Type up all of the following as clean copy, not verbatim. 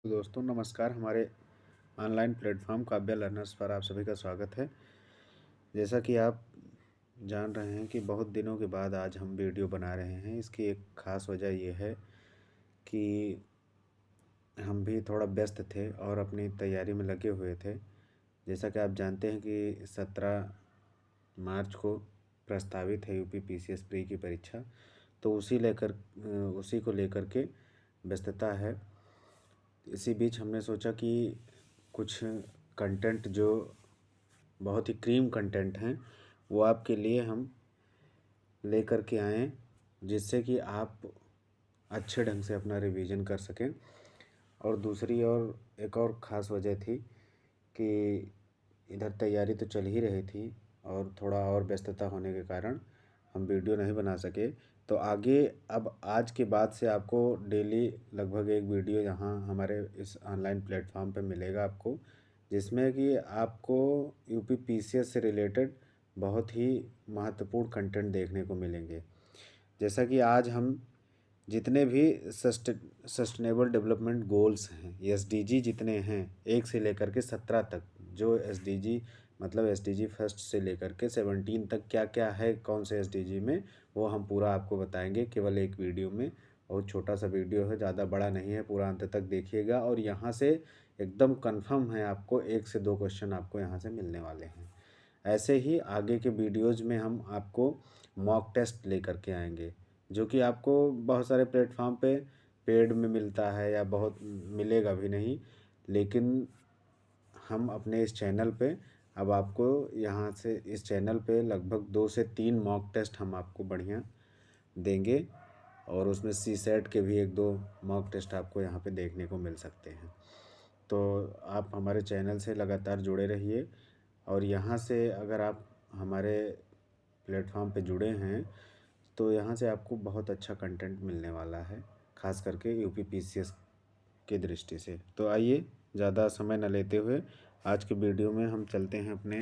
तो दोस्तों नमस्कार। हमारे ऑनलाइन प्लेटफॉर्म काव्या लर्नर्स पर आप सभी का स्वागत है। जैसा कि आप जान रहे हैं कि बहुत दिनों के बाद आज हम वीडियो बना रहे हैं। इसकी एक ख़ास वजह यह है कि हम भी थोड़ा व्यस्त थे और अपनी तैयारी में लगे हुए थे। जैसा कि आप जानते हैं कि 17 मार्च को प्रस्तावित है यूपी पीसीएस प्री की परीक्षा। तो उसी को लेकर के व्यस्तता है। इसी बीच हमने सोचा कि कुछ कंटेंट जो बहुत ही क्रीम कंटेंट हैं वो आपके लिए हम लेकर के आएँ, जिससे कि आप अच्छे ढंग से अपना रिवीजन कर सकें। और दूसरी और एक और ख़ास वजह थी कि इधर तैयारी तो चल ही रही थी और थोड़ा और व्यस्तता होने के कारण हम वीडियो नहीं बना सके। तो आगे अब आज के बाद से आपको डेली लगभग एक वीडियो यहाँ हमारे इस ऑनलाइन प्लेटफॉर्म पे मिलेगा आपको, जिसमें कि आपको यूपी पीसीएस से रिलेटेड बहुत ही महत्वपूर्ण कंटेंट देखने को मिलेंगे। जैसा कि आज हम जितने भी सस्टेनेबल डेवलपमेंट गोल्स हैं, एसडीजी जितने हैं 1 से लेकर के 17 तक, जो एसडीजी मतलब एसडीजी फर्स्ट से लेकर के 17 तक क्या क्या है कौन से एसडीजी में, वो हम पूरा आपको बताएंगे केवल एक वीडियो में। बहुत छोटा सा वीडियो है, ज़्यादा बड़ा नहीं है, पूरा अंत तक देखिएगा और यहाँ से एकदम कंफर्म है आपको 1 से 2 क्वेश्चन आपको यहाँ से मिलने वाले हैं। ऐसे ही आगे के वीडियोज़ में हम आपको मॉक टेस्ट लेकर के आएंगे, जो कि आपको बहुत सारे प्लेटफॉर्म पे पेड में मिलता है या बहुत मिलेगा भी नहीं, लेकिन हम अपने इस चैनल पे अब आपको यहाँ से इस चैनल पे लगभग 2 से 3 मॉक टेस्ट हम आपको बढ़िया देंगे और उसमें सी सेट के भी 1-2 मॉक टेस्ट आपको यहाँ पे देखने को मिल सकते हैं। तो आप हमारे चैनल से लगातार जुड़े रहिए और यहाँ से अगर आप हमारे प्लेटफॉर्म पे जुड़े हैं तो यहाँ से आपको बहुत अच्छा कंटेंट मिलने वाला है, खास करके यूपी पीसीएस की दृष्टि से। तो आइए ज़्यादा समय न लेते हुए आज के वीडियो में हम चलते हैं अपने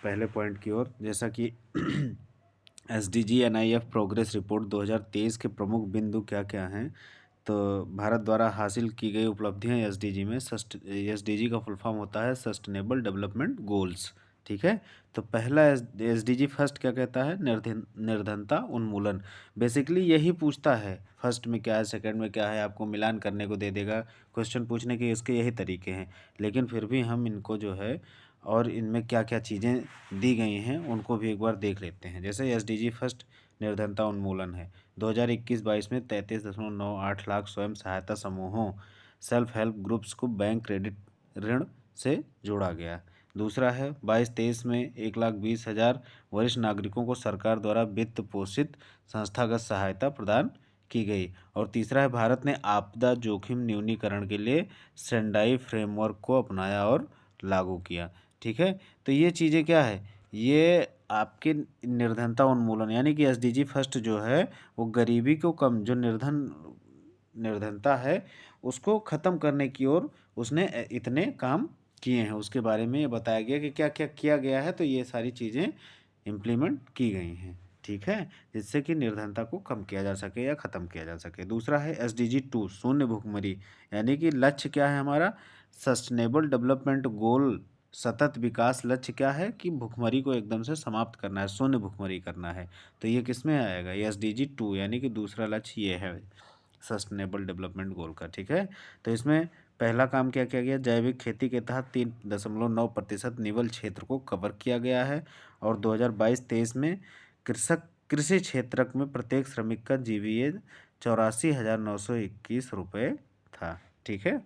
पहले पॉइंट की ओर। जैसा कि एसडीजी एनआईएफ प्रोग्रेस रिपोर्ट 2023 के प्रमुख बिंदु क्या क्या हैं। तो भारत द्वारा हासिल की गई उपलब्धियां एसडीजी में एसडीजी का फुल फॉर्म होता है सस्टेनेबल डेवलपमेंट गोल्स। ठीक है। तो पहला एसडीजी फर्स्ट क्या कहता है, निर्धनता उन्मूलन। बेसिकली यही पूछता है फर्स्ट में क्या है, सेकंड में क्या है, आपको मिलान करने को दे देगा। क्वेश्चन पूछने के इसके यही तरीके हैं, लेकिन फिर भी हम इनको जो है और इनमें क्या क्या चीज़ें दी गई हैं उनको भी एक बार देख लेते हैं। जैसे एसडीजी फर्स्ट निर्धनता उन्मूलन है, 2021-22 में 33.98 लाख स्वयं सहायता समूहों सेल्फ हेल्प ग्रुप्स को बैंक क्रेडिट ऋण से जोड़ा गया। दूसरा है 22-23 में 1,20,000 वरिष्ठ नागरिकों को सरकार द्वारा वित्त पोषित संस्थागत सहायता प्रदान की गई। और तीसरा है भारत ने आपदा जोखिम न्यूनीकरण के लिए सेंडाई फ्रेमवर्क को अपनाया और लागू किया। ठीक है। तो ये चीज़ें क्या है, ये आपके निर्धनता उन्मूलन यानी कि एसडीजी फर्स्ट जो है वो गरीबी को कम, जो निर्धनता है उसको ख़त्म करने की ओर उसने इतने काम किए हैं, उसके बारे में ये बताया गया कि क्या क्या किया गया है। तो ये सारी चीज़ें इम्प्लीमेंट की गई हैं। ठीक है, जिससे कि निर्धनता को कम किया जा सके या ख़त्म किया जा सके। दूसरा है एसडीजी 2 शून्य भुखमरी, यानी कि लक्ष्य क्या है हमारा, सस्टेनेबल डेवलपमेंट गोल सतत विकास लक्ष्य क्या है कि भुखमरी को एकदम से समाप्त करना है, शून्य भुखमरी करना है। तो ये किस में आएगा, ये एसडीजी 2 यानी कि दूसरा लक्ष्य ये है सस्टेनेबल डेवलपमेंट गोल का। ठीक है। तो इसमें पहला काम क्या किया गया, जैविक खेती के तहत 3.9% निवल क्षेत्र को कवर किया गया है। और 2022-23 में कृषि क्षेत्र में प्रत्येक श्रमिक का जीवीए 84,921 रुपये था। ठीक है।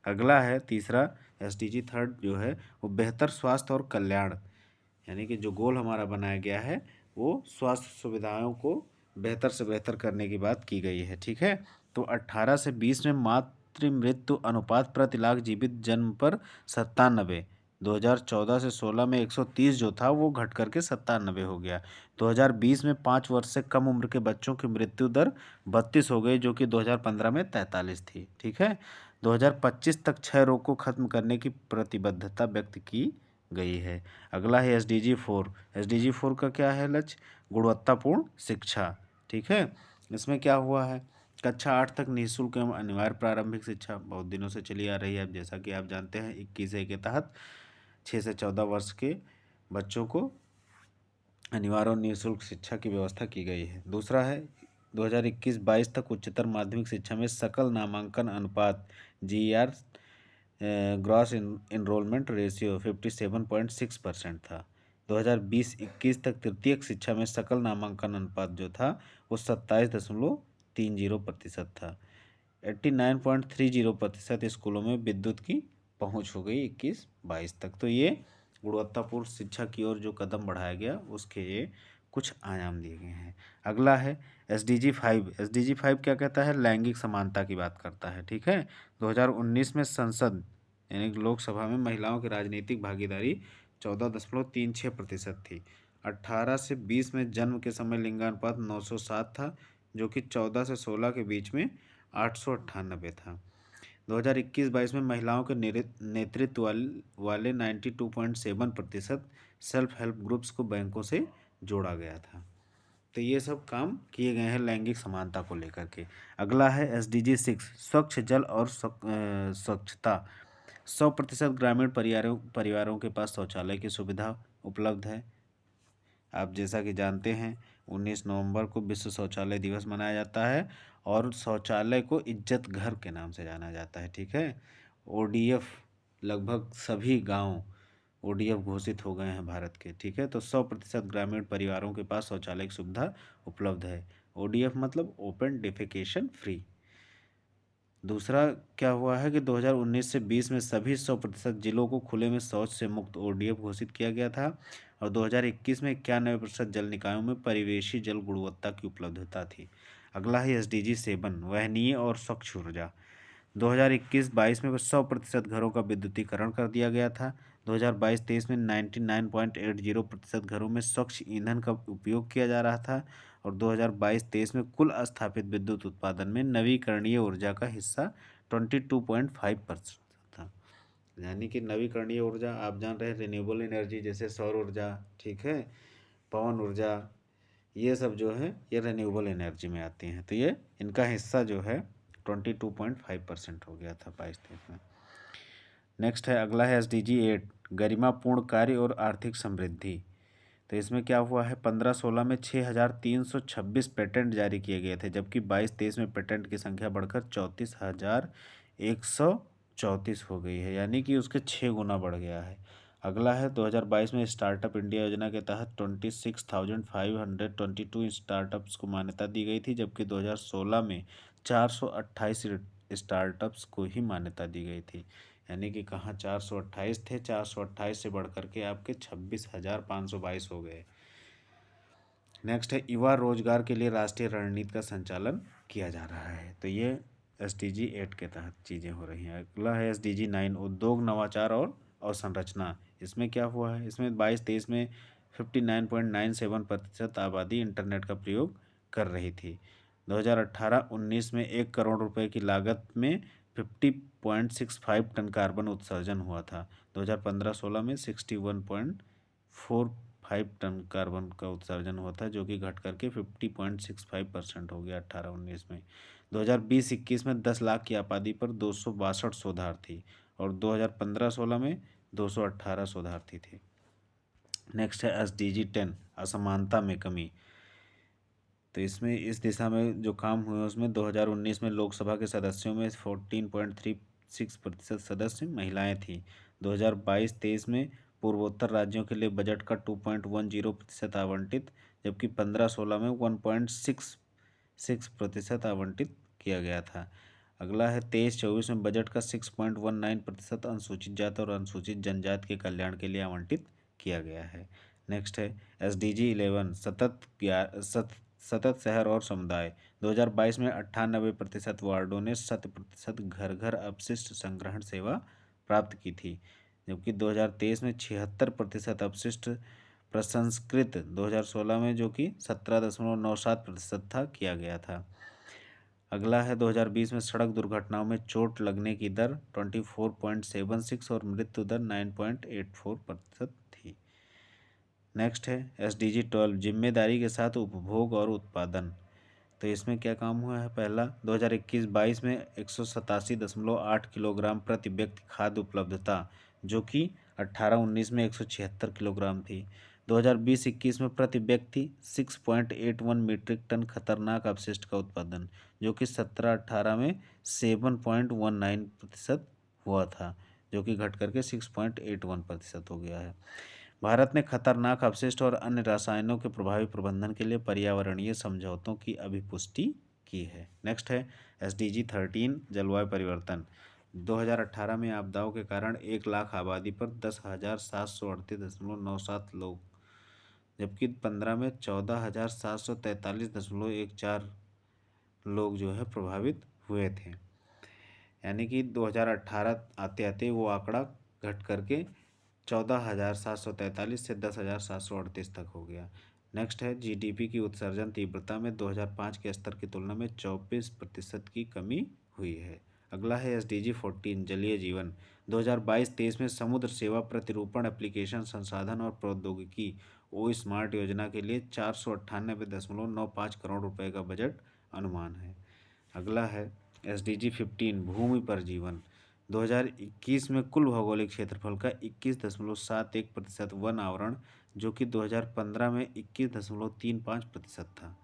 अगला है तीसरा एसडीजी थर्ड जो है वो बेहतर स्वास्थ्य और कल्याण, यानी कि जो गोल हमारा बनाया गया है वो स्वास्थ्य सुविधाओं को बेहतर से बेहतर करने की बात की गई है। ठीक है। तो 18 से 20 में मातृ मृत्यु अनुपात प्रति लाख जीवित जन्म पर 97, 2014 से 16 में 130 जो था वो घट करके 97 हो गया। 2020 में 5 वर्ष से कम उम्र के बच्चों की मृत्यु दर 32 हो गई, जो कि 2015 में 43 थी। ठीक है। 2025 तक क्षय रोग को खत्म करने की प्रतिबद्धता व्यक्त की गई है। अगला है एसडीजी 4। एसडीजी 4 का क्या है लक्ष्य, गुणवत्तापूर्ण शिक्षा। ठीक है। इसमें क्या हुआ है, कक्षा 8 तक निःशुल्क एवं अनिवार्य प्रारंभिक शिक्षा बहुत दिनों से चली आ रही है। अब जैसा कि आप जानते हैं 21A के तहत 6 से 14 वर्ष के बच्चों को अनिवार्य और निःशुल्क शिक्षा की व्यवस्था की गई है। दूसरा है 2021-22 तक उच्चतर माध्यमिक शिक्षा में सकल नामांकन अनुपात GR ग्रॉस इनरोलमेंट रेशियो 57.6% था। 2020-21 तक तृतीयक शिक्षा में सकल नामांकन अनुपात जो था वो 27.30% था। 89.30% स्कूलों में विद्युत की पहुंच हो गई 21-22 तक। तो ये गुणवत्तापूर्ण शिक्षा की ओर जो कदम बढ़ाया गया उसके ये कुछ आयाम दिए गए हैं। अगला है SDG 5। SDG 5 क्या कहता है? लैंगिक समानता की बात करता है। ठीक है, 2019 में संसद यानी कि लोकसभा में महिलाओं की राजनीतिक भागीदारी 14.36% थी। 18 से 20 में जन्म के समय लिंगानुपात 907 था, जो कि 14 से 16 के बीच में 898 था। 2021-22 में महिलाओं के नेतृत्व वाले 92.7% सेल्फ हेल्प ग्रुप्स को बैंकों से जोड़ा गया था। तो ये सब काम किए गए हैं लैंगिक समानता को लेकर के। अगला है SDG 6 स्वच्छ जल और स्वच्छता। 100% ग्रामीण परिवारों के पास शौचालय की सुविधा उपलब्ध है। आप जैसा कि जानते हैं 19 नवंबर को विश्व शौचालय दिवस मनाया जाता है और शौचालय को इज्जत घर के नाम से जाना जाता है। ठीक है, ODF लगभग सभी गांव ODF घोषित हो गए हैं भारत के। ठीक है, तो 100% ग्रामीण परिवारों के पास शौचालय की सुविधा उपलब्ध है। ODF मतलब ओपन डिफेकेशन फ्री। दूसरा क्या हुआ है कि 2019 से 20 में सभी 100% जिलों को खुले में शौच से मुक्त ODF घोषित किया गया था और 2021 में 91% जल निकायों में परिवेशी जल गुणवत्ता की उपलब्धता थी। अगला है SDG 7 वहनीय और स्वच्छ ऊर्जा। 2021-22 में 100% घरों का विद्युतीकरण कर दिया गया था। 2022-23 में 99.80% घरों में स्वच्छ ईंधन का उपयोग किया जा रहा था और 2022-23 में कुल स्थापित विद्युत उत्पादन में नवीकरणीय ऊर्जा का हिस्सा 22.5% था। यानी कि नवीकरणीय ऊर्जा आप जान रहे हैं रिन्यूएबल एनर्जी, जैसे सौर ऊर्जा, ठीक है, पवन ऊर्जा, ये सब जो है ये रिन्यूएबल एनर्जी में आती हैं। तो ये इनका हिस्सा जो है 22.5% हो गया था 22-23 में। नेक्स्ट है अगला है SDG 8 गरिमापूर्ण कार्य और आर्थिक समृद्धि। तो इसमें क्या हुआ है 15-16 में 6,326 पेटेंट जारी किए गए थे, जबकि 22-23 में पेटेंट की संख्या बढ़कर 34,134 हो गई है, यानी कि उसके 6 गुना बढ़ गया है। अगला है 2022 में स्टार्टअप इंडिया योजना के तहत 26,522 स्टार्टअप्स को मान्यता दी गई थी, जबकि 2016 में 428 स्टार्टअप्स को ही मान्यता दी गई थी। यानी कि कहाँ 428 थे, 428 से बढ़ करके आपके 26,522 हो गए। नेक्स्ट है युवा रोजगार के लिए राष्ट्रीय रणनीति का संचालन किया जा रहा है। तो ये SDG 8 के तहत चीज़ें हो रही हैं। अगला है SDG 9 उद्योग नवाचार और अवसंरचना। इसमें क्या हुआ है, इसमें 22-23 में 59.97% आबादी इंटरनेट का प्रयोग कर रही थी। 2018-19 में 1 करोड़ रुपए की लागत में 50.65 टन कार्बन उत्सर्जन हुआ था। 2015-16 में 61.45 टन कार्बन का उत्सर्जन हुआ था, जो कि घट करके 50.65% हो गया 18-19 में। 2020-21 में 10 लाख की आबादी पर 262 शोधार्थी और 2015-16 में 218 शोधार्थी थे। नेक्स्ट है SDG 10 असमानता में कमी। तो इसमें इस दिशा में जो काम हुए उसमें 2019 में लोकसभा के सदस्यों में 14.36% सदस्य महिलाएं थीं। 2022-23 में पूर्वोत्तर राज्यों के लिए बजट का 2.10% आवंटित, जबकि 15-16 में 1.66% आवंटित किया गया था। अगला है 23-24 में बजट का 6.19% अनुसूचित जाति और अनुसूचित जनजाति के कल्याण के लिए आवंटित किया गया है। नेक्स्ट है SDG 11 सतत शहर और समुदाय। 2022 में 98% वार्डों ने 100% घर घर अपशिष्ट संग्रहण सेवा प्राप्त की थी, जबकि 2023 में 76% अपशिष्ट प्रसंस्कृत 2016 में जो कि 17.97% था किया गया था। अगला है 2020 में सड़क दुर्घटनाओं में चोट लगने की दर 24.76 और मृत्यु दर 9.84% थी। नेक्स्ट है SDG 12 जिम्मेदारी के साथ उपभोग और उत्पादन। तो इसमें क्या काम हुआ है? पहला 2021-22 में 187.8 किलोग्राम प्रति व्यक्ति खाद्य उपलब्धता, जो कि 18-19 में 176 किलोग्राम थी। 2020-21 में प्रति व्यक्ति 6.81 मीट्रिक टन खतरनाक अपशिष्ट का उत्पादन, जो कि 17-18 में 7.19% हुआ था, जो कि घट करके 6.81% हो गया है। भारत ने खतरनाक अपशिष्ट और अन्य रसायनों के प्रभावी प्रबंधन के लिए पर्यावरणीय समझौतों की अभिपुष्टि की है। नेक्स्ट है SDG 13 जलवायु परिवर्तन। 2018 में आपदाओं के कारण 1 लाख आबादी पर 10,738.97 लोग, जबकि 15 में 14,743.14 लोग जो है प्रभावित हुए थे। यानी कि 2018 आते आते वो आंकड़ा घट करके 14,743 से 10,738 तक हो गया। नेक्स्ट है GDP की उत्सर्जन तीव्रता में 2005 के स्तर की तुलना में 24% की कमी हुई है। अगला है SDG 14 जलीय जीवन। 2022-23 में समुद्र सेवा प्रतिरूपण एप्लीकेशन संसाधन और प्रौद्योगिकी ओ स्मार्ट योजना के लिए 498.95 करोड़ रुपए का बजट अनुमान है। अगला है SDG 15 भूमि पर जीवन। 2021 में कुल भौगोलिक क्षेत्रफल का 21.71% वन आवरण, जो कि 2015 में 21.35% था।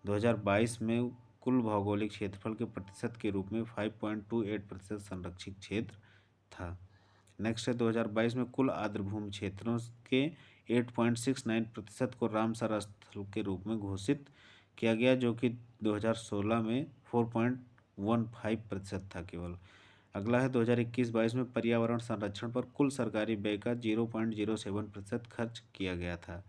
2022 में कुल भौगोलिक क्षेत्रफल के प्रतिशत के रूप में 5.28% संरक्षित क्षेत्र था। नेक्स्ट है 2022 में कुल आर्द्रभूमि क्षेत्रों के 8.69% को रामसर स्थल के रूप में घोषित किया गया, जो कि 2016 में 4.15% था केवल। अगला है 2021-22 में पर्यावरण संरक्षण पर कुल सरकारी व्यय का 0.07% खर्च किया गया था।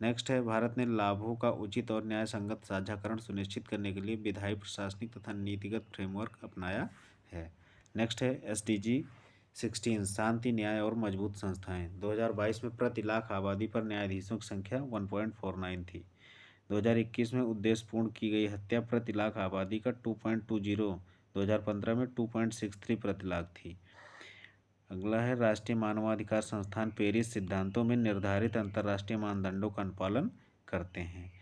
नेक्स्ट है भारत ने लाभों का उचित और न्याय संगत साझाकरण सुनिश्चित करने के लिए विधायी, प्रशासनिक तथा नीतिगत फ्रेमवर्क अपनाया है। नेक्स्ट है SDG 16 शांति, न्याय और मजबूत संस्थाएं। 2022 में प्रति लाख आबादी पर न्यायाधीशों की संख्या 1.49 थी। 2021 में उद्देश्यपूर्ण की गई हत्या प्रति लाख आबादी का 2.20, 2015 में 2.63 प्रति लाख थी। अगला है राष्ट्रीय मानवाधिकार संस्थान पेरिस सिद्धांतों में निर्धारित अंतर्राष्ट्रीय मानदंडों का अनुपालन करते हैं।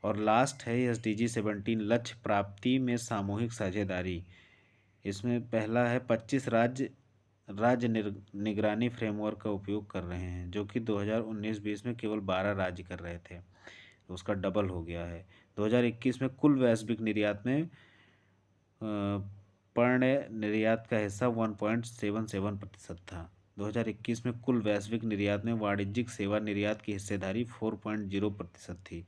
और लास्ट है SDG 17 लक्ष्य प्राप्ति में सामूहिक साझेदारी। इसमें पहला है 25 राज्य निगरानी फ्रेमवर्क का उपयोग कर रहे हैं, जो कि 2019-20 में केवल 12 राज्य कर रहे थे, तो उसका डबल हो गया है। 2021 में कुल वैश्विक निर्यात में पण्य निर्यात का हिस्सा 1.77% था। 2021 में कुल वैश्विक निर्यात में वाणिज्यिक सेवा निर्यात की हिस्सेदारी 4.0% थी।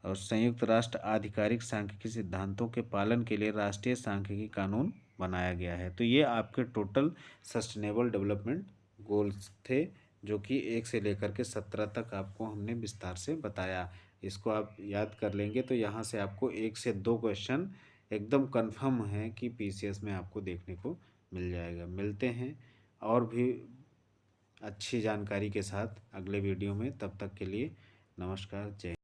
और संयुक्त राष्ट्र आधिकारिक सांख्यिकी सिद्धांतों के पालन के लिए राष्ट्रीय सांख्यिकी कानून बनाया गया है। तो ये आपके टोटल सस्टेनेबल डेवलपमेंट गोल्स थे, जो कि 1 से लेकर के 17 तक आपको हमने विस्तार से बताया। इसको आप याद कर लेंगे तो यहाँ से आपको 1 से 2 क्वेश्चन एकदम कंफर्म है कि PCS में आपको देखने को मिल जाएगा। मिलते हैं और भी अच्छी जानकारी के साथ अगले वीडियो में। तब तक के लिए नमस्कार, जय।